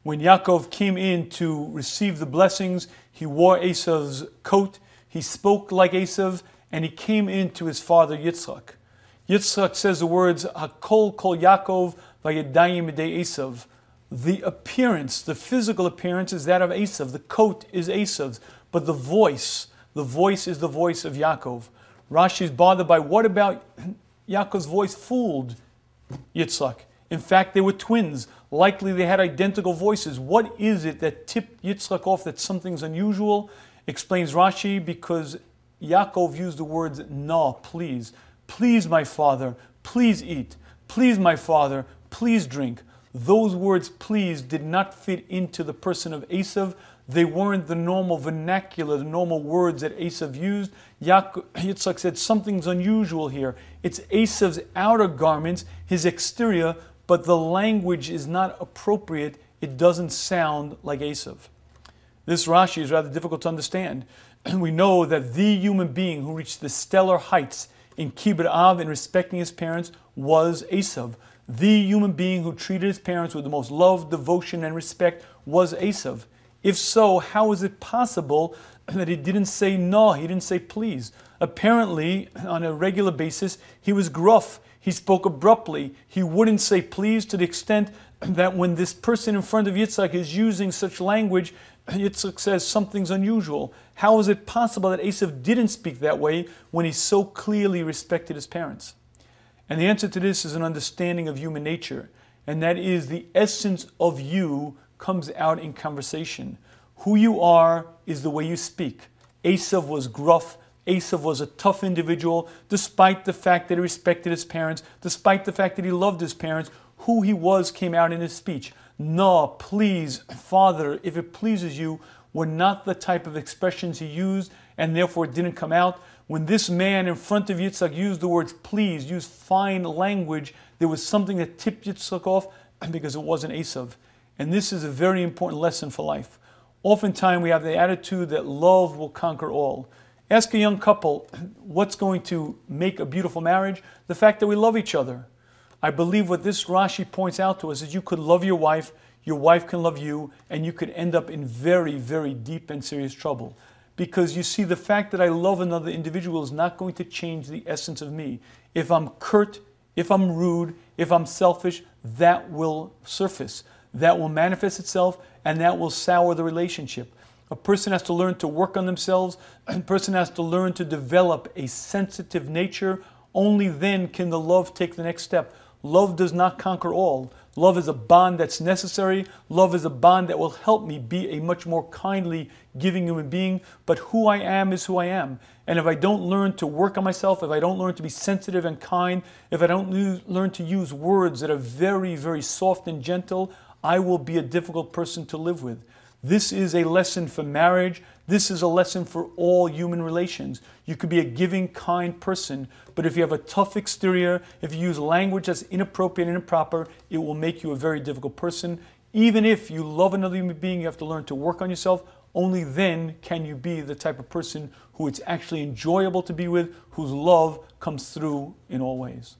When Yaakov came in to receive the blessings, he wore Esav's coat, he spoke like Esav, and he came into his father Yitzchak. Yitzchak says the words, Hakol kol Yaakov vayedayim midei Esav. The appearance, the physical appearance is that of Esav. The coat is Esav's, but the voice is the voice of Yaakov. Rashi is bothered by what about Yaakov's voice fooled Yitzchak. In fact, they were twins. Likely they had identical voices. What is it that tipped Yitzchak off that something's unusual? Explains Rashi, because Yaakov used the words, no, please. Please, my father, please eat. Please, my father, please drink. Those words, please, did not fit into the person of Esav. They weren't the normal vernacular, the normal words that Esav used. Yitzchak said, something's unusual here. It's Esav's outer garments, his exterior, but the language is not appropriate. It doesn't sound like Esav. This Rashi is rather difficult to understand. We know that the human being who reached the stellar heights in Kibbud Av in respecting his parents was Esav. The human being who treated his parents with the most love, devotion, and respect was Esav. If so, how is it possible that he didn't say no, he didn't say please? Apparently, on a regular basis, he was gruff. He spoke abruptly. He wouldn't say please, to the extent that when this person in front of Yitzchak is using such language, Yitzchak says something's unusual. How is it possible that Esav didn't speak that way when he so clearly respected his parents? And the answer to this is an understanding of human nature, and that is the essence of you comes out in conversation. Who you are is the way you speak. Esav was gruff. Esav was a tough individual, despite the fact that he respected his parents, despite the fact that he loved his parents. Who he was came out in his speech. No, please, Father, if it pleases you, were not the type of expressions he used, and therefore it didn't come out. When this man in front of Yitzchak used the words please, used fine language, there was something that tipped Yitzchak off because it wasn't Esav. And this is a very important lesson for life. Oftentimes we have the attitude that love will conquer all. Ask a young couple, what's going to make a beautiful marriage? The fact that we love each other. I believe what this Rashi points out to us is you could love your wife can love you, and you could end up in very, very deep and serious trouble. Because you see, the fact that I love another individual is not going to change the essence of me. If I'm curt, if I'm rude, if I'm selfish, that will surface. That will manifest itself, and that will sour the relationship. A person has to learn to work on themselves. A person has to learn to develop a sensitive nature. Only then can the love take the next step. Love does not conquer all. Love is a bond that's necessary. Love is a bond that will help me be a much more kindly, giving human being. But who I am is who I am. And if I don't learn to work on myself, if I don't learn to be sensitive and kind, if I don't learn to use words that are very, very soft and gentle, I will be a difficult person to live with. This is a lesson for marriage. This is a lesson for all human relations. You could be a giving, kind person, but if you have a tough exterior, if you use language that's inappropriate and improper, it will make you a very difficult person. Even if you love another human being, you have to learn to work on yourself. Only then can you be the type of person who it's actually enjoyable to be with, whose love comes through in all ways.